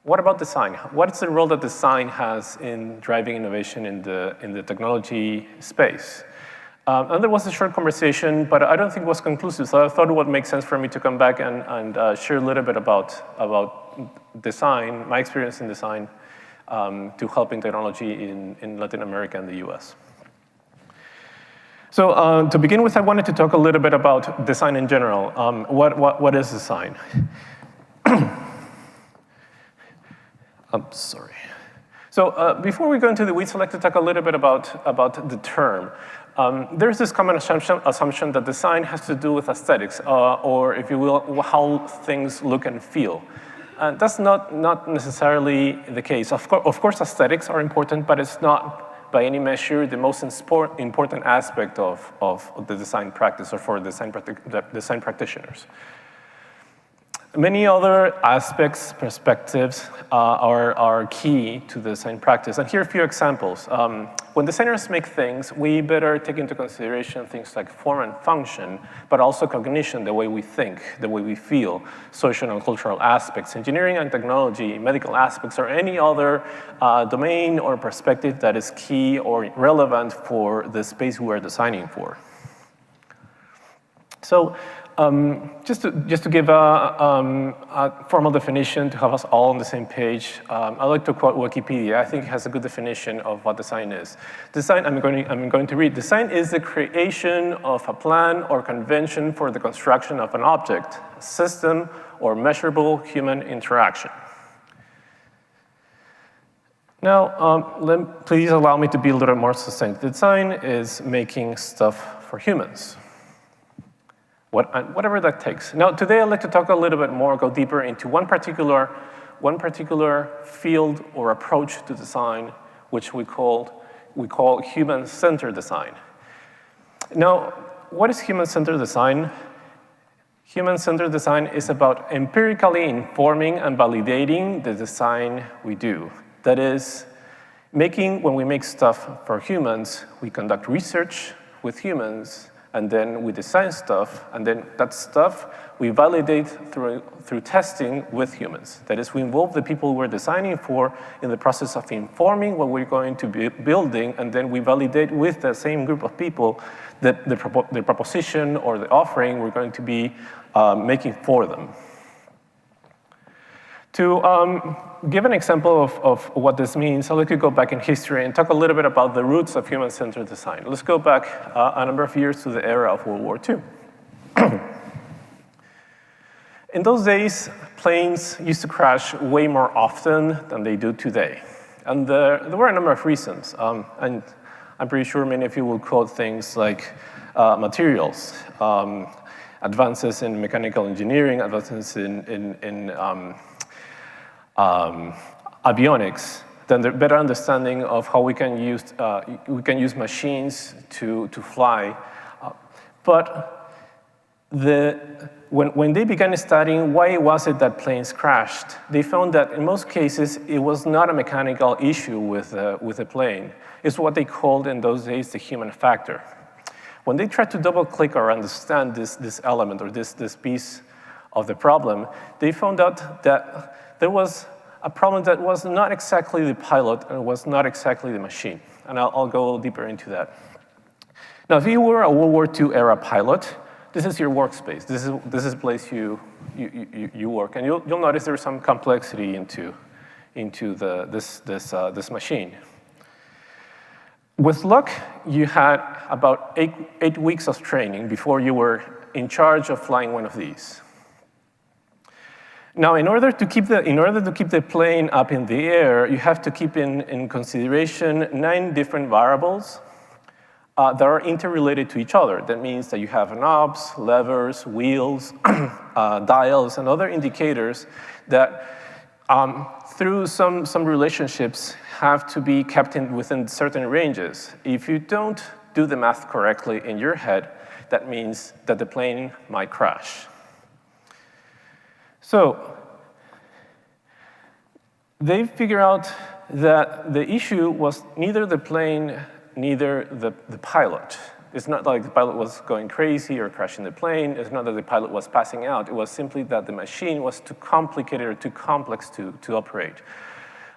what about design? What's the role that design has in driving innovation in the technology space? And there was a short conversation, but I don't think it was conclusive, so I thought it would make sense for me to come back and share a little bit about design, my experience in design, to helping technology in Latin America and the US. So to begin with, I wanted to talk a little bit about design in general. What is design? I'm sorry. So before we go into the weeds, I'd like to talk a little bit about the term. There's this common assumption that design has to do with aesthetics, or if you will, how things look and feel. That's not necessarily the case. Of course, aesthetics are important, but it's not by any measure the most important aspect of the design practice or for design practitioners. Many other aspects, perspectives are key to the design practice. And here are a few examples. When designers make things, we better take into consideration things like form and function, but also cognition, the way we think, the way we feel, social and cultural aspects, engineering and technology, medical aspects, or any other domain or perspective that is key or relevant for the space we are designing for. So, just to give a formal definition to have us all on the same page, I'd like to quote Wikipedia. I think it has a good definition of what design is. Design, I'm going to read, design is the creation of a plan or convention for the construction of an object, system, or measurable human interaction. Now, please allow me to be a little more succinct. Design is making stuff for humans. Whatever that takes. Now, today I'd like to talk a little bit more, go deeper into one particular field or approach to design, which we call human-centered design. Now, what is human-centered design? Human-centered design is about empirically informing and validating the design we do. That is, when we make stuff for humans, we conduct research with humans, and then we design stuff, and then that stuff we validate through testing with humans. That is, we involve the people we're designing for in the process of informing what we're going to be building, and then we validate with the same group of people that the proposition or the offering we're going to be making for them. To give an example of what this means, I'd like to go back in history and talk a little bit about the roots of human-centered design. Let's go back a number of years to the era of World War II. In those days, planes used to crash way more often than they do today. And there were a number of reasons. And I'm pretty sure many of you will quote things like materials, advances in mechanical engineering, advances in avionics, then the better understanding of how we can use machines to fly. But when they began studying why was it that planes crashed, they found that in most cases it was not a mechanical issue with a plane. It's what they called in those days the human factor. When they tried to double-click or understand this element or this piece of the problem, they found out that there was a problem that was not exactly the pilot and was not exactly the machine. And I'll go deeper into that. Now, if you were a World War II era pilot, this is your workspace. This is the place you work. And you'll notice there's some complexity into this machine. With luck, you had about eight weeks of training before you were in charge of flying one of these. Now, in order to keep the plane up in the air, you have to keep in consideration 9 different variables that are interrelated to each other. That means that you have knobs, levers, wheels, dials, and other indicators that, through some relationships, have to be kept within certain ranges. If you don't do the math correctly in your head, that means that the plane might crash. So they figure out that the issue was neither the plane, neither the pilot. It's not like the pilot was going crazy or crashing the plane. It's not that the pilot was passing out. It was simply that the machine was too complicated or too complex to operate.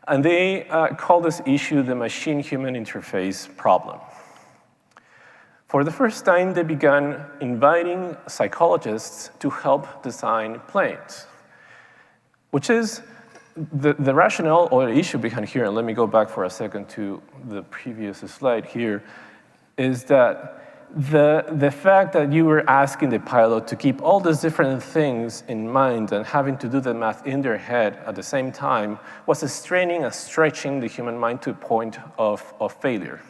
And they call this issue the machine-human interface problem. For the first time, they began inviting psychologists to help design planes, which is the rationale or the issue behind here, and let me go back for a second to the previous slide here, is that the fact that you were asking the pilot to keep all these different things in mind and having to do the math in their head at the same time was straining and stretching the human mind to a point of failure.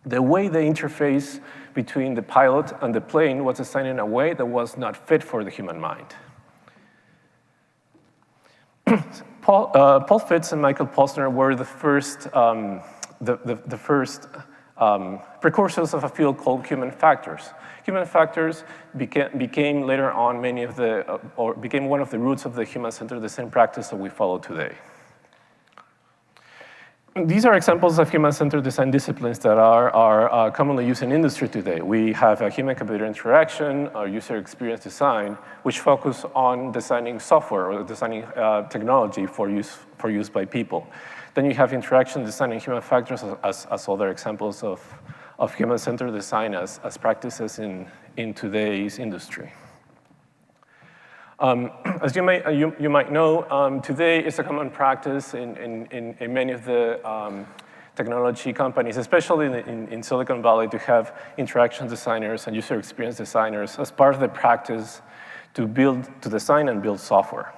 The way the interface between the pilot and the plane was designed in a way that was not fit for the human mind. Paul Fitts and Michael Posner were the first, precursors of a field called human factors. Human factors became later on became one of the roots of the human-centered design practice that we follow today. These are examples of human-centered design disciplines that are commonly used in industry today. We have a human-computer interaction, or user experience design, which focus on designing software or designing technology for use by people. Then you have interaction design and human factors as other examples of human-centered design as practices in today's industry. As you might know, today it's a common practice in many of the technology companies, especially in Silicon Valley, to have interaction designers and user experience designers as part of the practice to design and build software.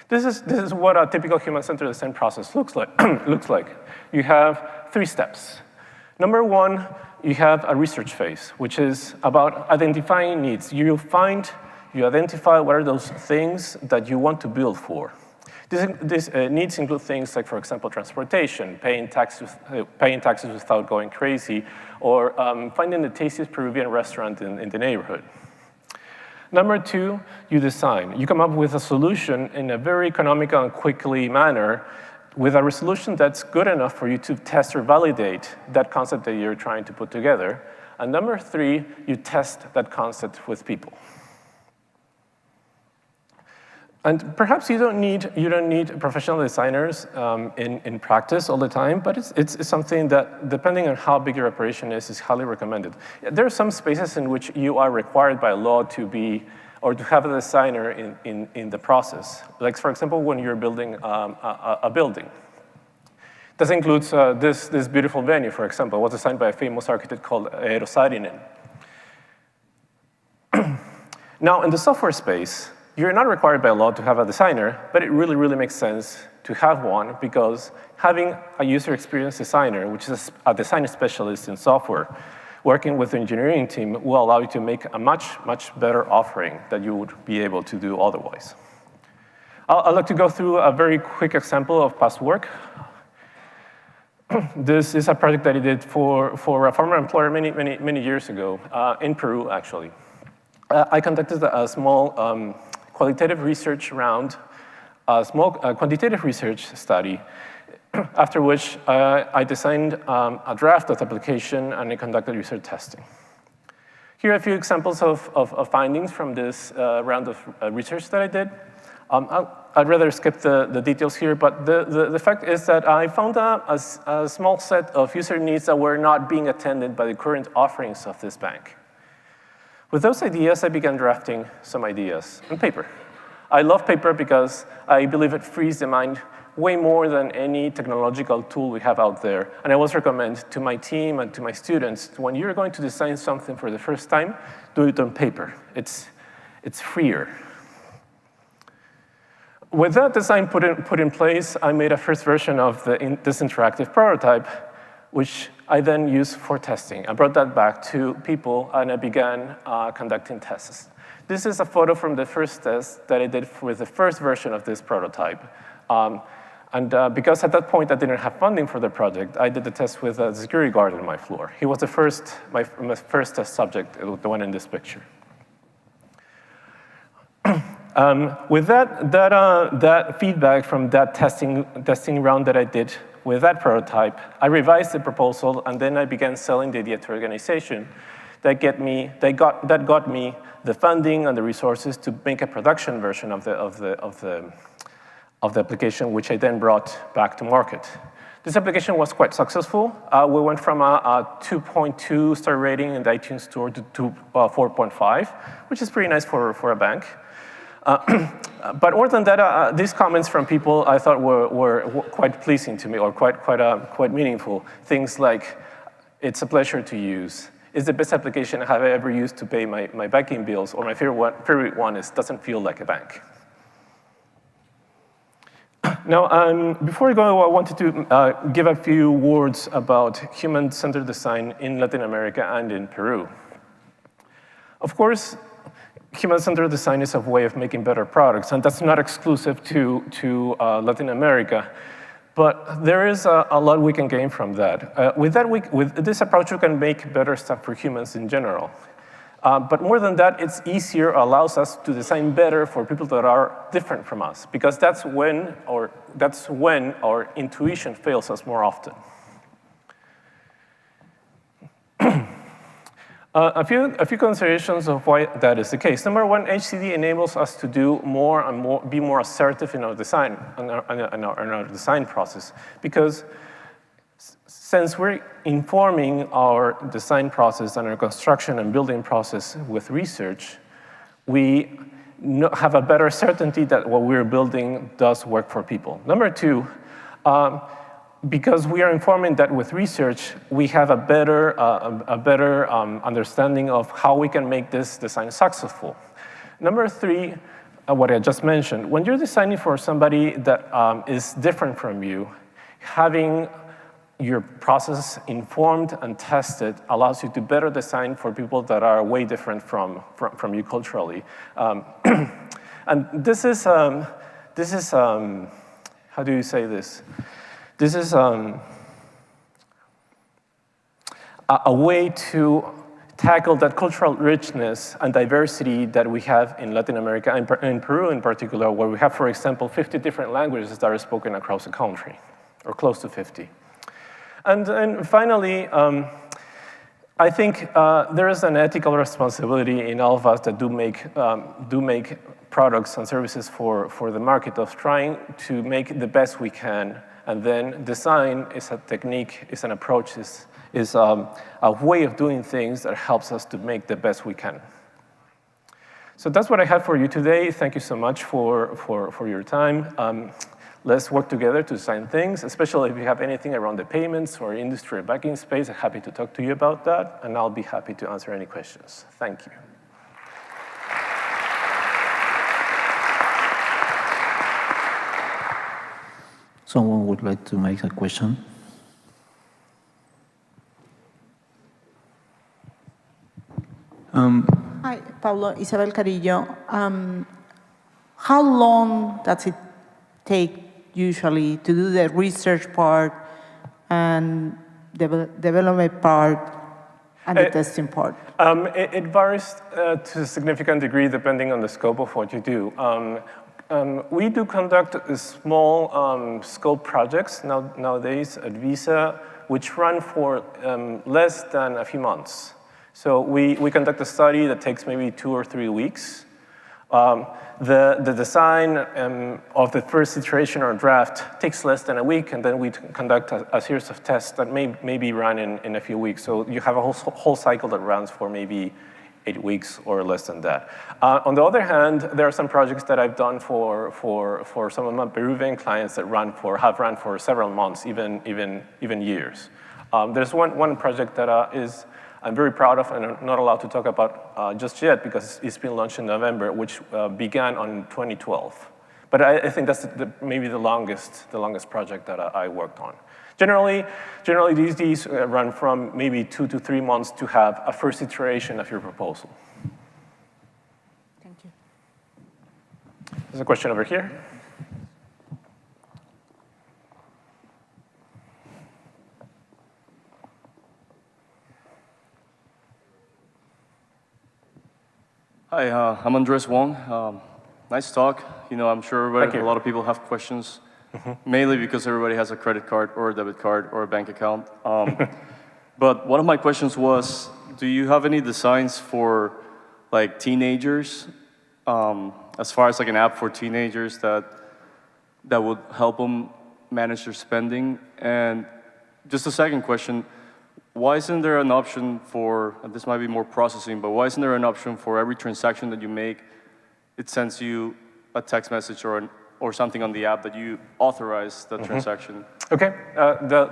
This is what a typical human-centered design process looks like. You have 3 steps. Number 1, you have a research phase, which is about identifying needs. You identify what are those things that you want to build for. These needs include things like, for example, transportation, paying taxes without going crazy, or finding the tastiest Peruvian restaurant in the neighborhood. Number 2, you design. You come up with a solution in a very economical and quickly manner with a resolution that's good enough for you to test or validate that concept that you're trying to put together. And number 3, you test that concept with people. And perhaps you don't need professional designers in practice all the time, but it's something that, depending on how big your operation is highly recommended. There are some spaces in which you are required by law to have a designer in the process. Like, for example, when you're building a building. This includes this beautiful venue, for example, was designed by a famous architect called Eero Saarinen. Now, in the software space, you're not required by law to have a designer, but it really, really makes sense to have one, because having a user experience designer, which is a design specialist in software, working with the engineering team will allow you to make a much, much better offering than you would be able to do otherwise. I'd like to go through a very quick example of past work. This is a project that I did for a former employer many years ago, in Peru, actually. I conducted a small qualitative research round, a small quantitative research study, after which I designed a draft of the application and I conducted user testing. Here are a few examples of findings from this round of research that I did. I'd rather skip the details here, but the fact is that I found a small set of user needs that were not being attended by the current offerings of this bank. With those ideas, I began drafting some ideas on paper. I love paper because I believe it frees the mind way more than any technological tool we have out there. And I always recommend to my team and to my students, when you're going to design something for the first time, do it on paper. It's freer. With that design put in place, I made a first version of this interactive prototype, which I then used for testing. I brought that back to people, and I began conducting tests. This is a photo from the first test that I did with the first version of this prototype. Because at that point I didn't have funding for the project, I did the test with a security guard on my floor. He was my first test subject, the one in this picture. With that feedback from that testing round that I did with that prototype. I revised the proposal, and then I began selling the idea to an organization that got me the funding and the resources to make a production version of the application, which I then brought back to market. This application was quite successful. We went from a 2.2 star rating in the iTunes Store to 4.5, which is pretty nice for a bank. But more than that, these comments from people I thought were quite pleasing to me, or quite meaningful. Things like, it's a pleasure to use. It's the best application I have ever used to pay my banking bills, or my favorite one is, doesn't feel like a bank. Now, before I go, I wanted to give a few words about human-centered design in Latin America and in Peru. Of course, human-centered design is a way of making better products, and that's not exclusive to Latin America. But there is a lot we can gain from that. With this approach, we can make better stuff for humans in general. But more than that, it's easier, allows us to design better for people that are different from us, because that's when our intuition fails us more often. A few considerations of why that is the case. Number one, HCD enables us to do more and more, be more assertive in our design, in our design process, because since we're informing our design process and our construction and building process with research, we have a better certainty that what we're building does work for people. Number two, because we are informing that with research, we have a better understanding of how we can make this design successful. Number three, what I just mentioned, when you're designing for somebody that is different from you, having your process informed and tested allows you to better design for people that are way different from you culturally. And this is how do you say this? This is a way to tackle that cultural richness and diversity that we have in Latin America, and in Peru in particular, where we have, for example, 50 different languages that are spoken across the country, or close to 50. And finally, I think there is an ethical responsibility in all of us that do make products and services for the market, of trying to make the best we can. And then design is a technique, is an approach, is a way of doing things that helps us to make the best we can. So that's what I have for you today. Thank you so much for your time. Let's work together to design things, especially if you have anything around the payments or industry or banking space. I'm happy to talk to you about that, and I'll be happy to answer any questions. Thank you. Someone would like to make a question? Hi, Pablo, Isabel Carillo. How long does it take usually to do the research part and the development part and the testing part? It varies to a significant degree depending on the scope of what you do. We do conduct small scope projects nowadays at Visa, which run for less than a few months. So we conduct a study that takes maybe 2 or 3 weeks. The design of the first iteration or draft takes less than a week, and then we conduct a series of tests that may be run in a few weeks. So you have a whole cycle that runs for maybe 8 weeks or less than that. On the other hand, there are some projects that I've done for some of my Peruvian clients that have run for several months, even years. There's one project that I'm very proud of, and I'm not allowed to talk about just yet because it's been launched in November, which began on 2012. But I think that's maybe the longest project that I worked on. Generally these run from maybe 2 to 3 months to have a first iteration of your proposal. Thank you. There's a question over here. Hi, I'm Andres Wong. Nice talk. I'm sure a lot of people have questions mainly because everybody has a credit card or a debit card or a bank account. But one of my questions was, do you have any designs for like teenagers, as far as like an app for teenagers that would help them manage their spending? And just a second question, why isn't there an option for, and this might be more processing, but why isn't there an option for every transaction that you make, it sends you a text message or something on the app that you authorize the transaction? Okay,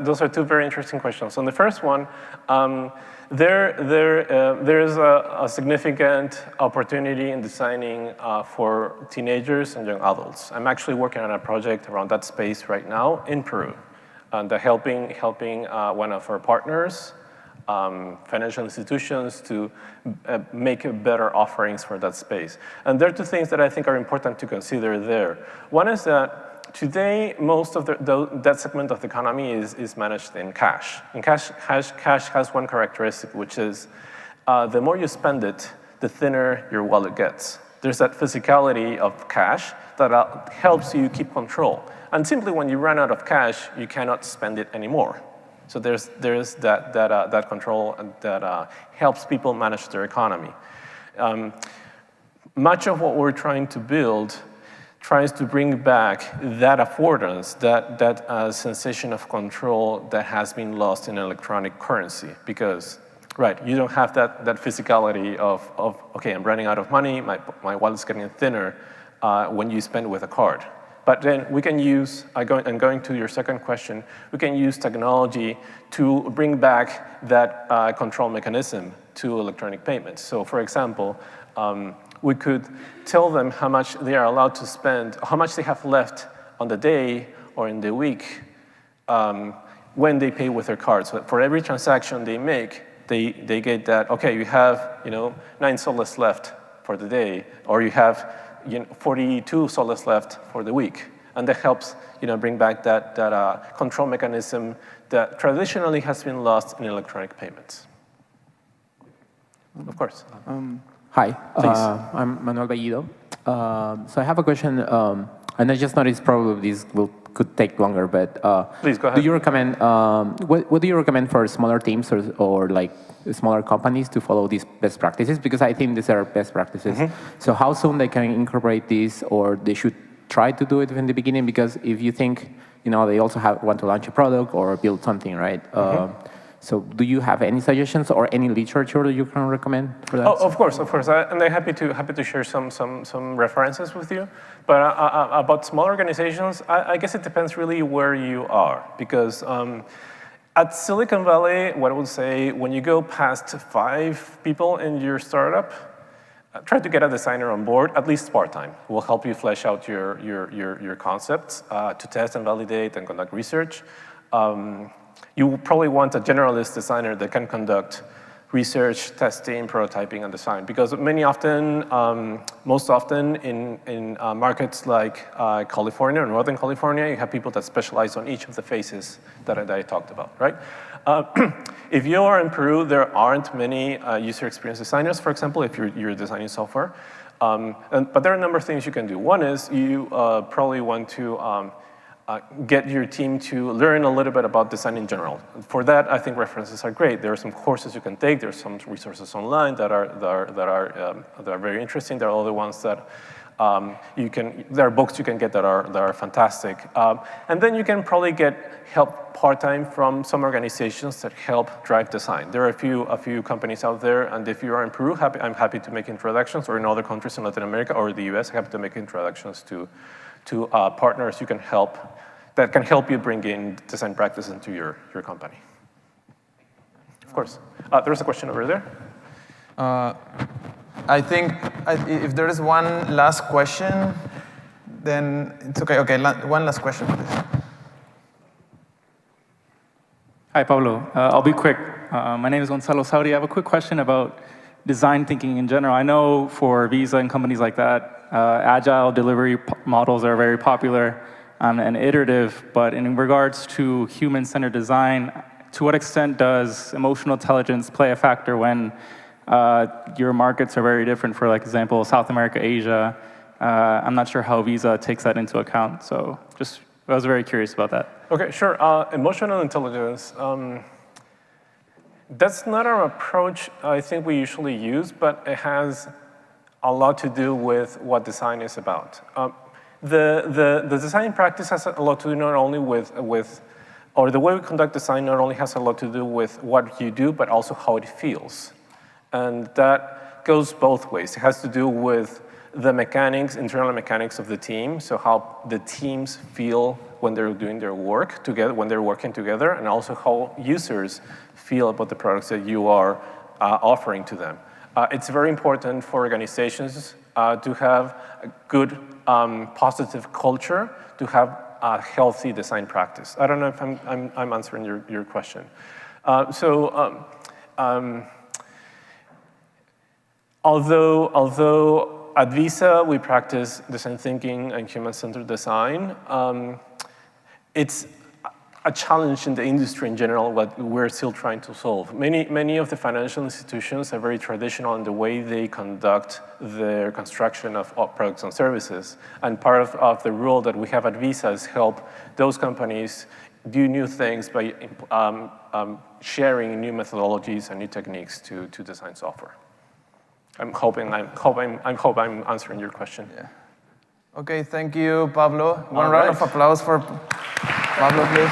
those are two very interesting questions. On the first one, there is a significant opportunity in designing for teenagers and young adults. I'm actually working on a project around that space right now in Peru, and helping one of our partners, financial institutions, to make better offerings for that space. And there are two things that I think are important to consider there. One is that today, most of that segment of the economy is managed in cash. And cash has one characteristic, which is the more you spend it, the thinner your wallet gets. There's that physicality of cash that helps you keep control. And simply when you run out of cash, you cannot spend it anymore. So there's that control that helps people manage their economy. Much of what we're trying to build tries to bring back that affordance, that sensation of control that has been lost in electronic currency. Because, right, you don't have that physicality of okay, I'm running out of money, my wallet's getting thinner when you spend with a card. But then we can use, going to your second question, we can use technology to bring back that control mechanism to electronic payments. So for example, we could tell them how much they are allowed to spend, how much they have left on the day or in the week when they pay with their card. So for every transaction they make, they get that, okay, you have 9 soles left for the day, or you have 42 soles left for the week. And that helps bring back that control mechanism that traditionally has been lost in electronic payments. Of course. Hi, Please. I'm Manuel Bellido. So I have a question, and I just noticed probably this could take longer, but please go ahead. Do you recommend, what do you recommend for smaller teams or like smaller companies to follow these best practices? Because I think these are best practices. So how soon they can incorporate this, or they should try to do it in the beginning? Because if you think, they also want to launch a product or build something, right? So do you have any suggestions or any literature that you can recommend for that? Oh, of course. And I'm happy to share some references with you. But about small organizations, I guess it depends really where you are. Because at Silicon Valley, what I would say, when you go past 5 people in your startup, try to get a designer on board, at least part-time. It will help you flesh out your concepts to test and validate and conduct research. You will probably want a generalist designer that can conduct research, testing, prototyping, and design. Because most often in markets like California or Northern California, you have people that specialize on each of the phases that I talked about, right? If you are in Peru, there aren't many user experience designers, for example, if you're designing software. But there are a number of things you can do. One is you probably want to get your team to learn a little bit about design in general. For that, I think references are great. There are some courses you can take. There are some resources online that are very interesting. There are other ones that there are books you can get that are fantastic. And then you can probably get help part-time from some organizations that help drive design. There are a few companies out there, and if you are in Peru, I'm happy to make introductions, or in other countries in Latin America or the US, happy to make introductions to partners that can help you bring in design practice into your company. Of course. There's a question over there. I think if there is one last question, then it's okay. Okay, one last question, please. Hi, Pablo. I'll be quick. My name is Gonzalo Sauri. I have a quick question about design thinking in general. I know for Visa and companies like that, agile delivery models are very popular and iterative, but in regards to human-centered design, to what extent does emotional intelligence play a factor when your markets are very different? For example, South America, Asia. I'm not sure how Visa takes that into account. So just I was very curious about that. Okay, sure. Emotional intelligence. That's not our approach I think we usually use, but it has a lot to do with what design is about. The design practice has a lot to do not only or the way we conduct design not only has a lot to do with what you do, but also how it feels. And that goes both ways. It has to do with the mechanics, internal mechanics of the team, so how the teams feel when they're doing their work together, when they're working together, and also how users feel about the products that you are offering to them. It's very important for organizations to have a good, positive culture, to have a healthy design practice. I don't know if I'm answering your question. Although at Visa we practice design thinking and human-centered design, it's a challenge in the industry in general what we're still trying to solve. Many of the financial institutions are very traditional in the way they conduct their construction of products and services. And part of the role that we have at Visa is help those companies do new things by sharing new methodologies and new techniques to design software. I hope I'm answering your question. Yeah. Okay, thank you, Pablo. One round of applause for Pablo, please.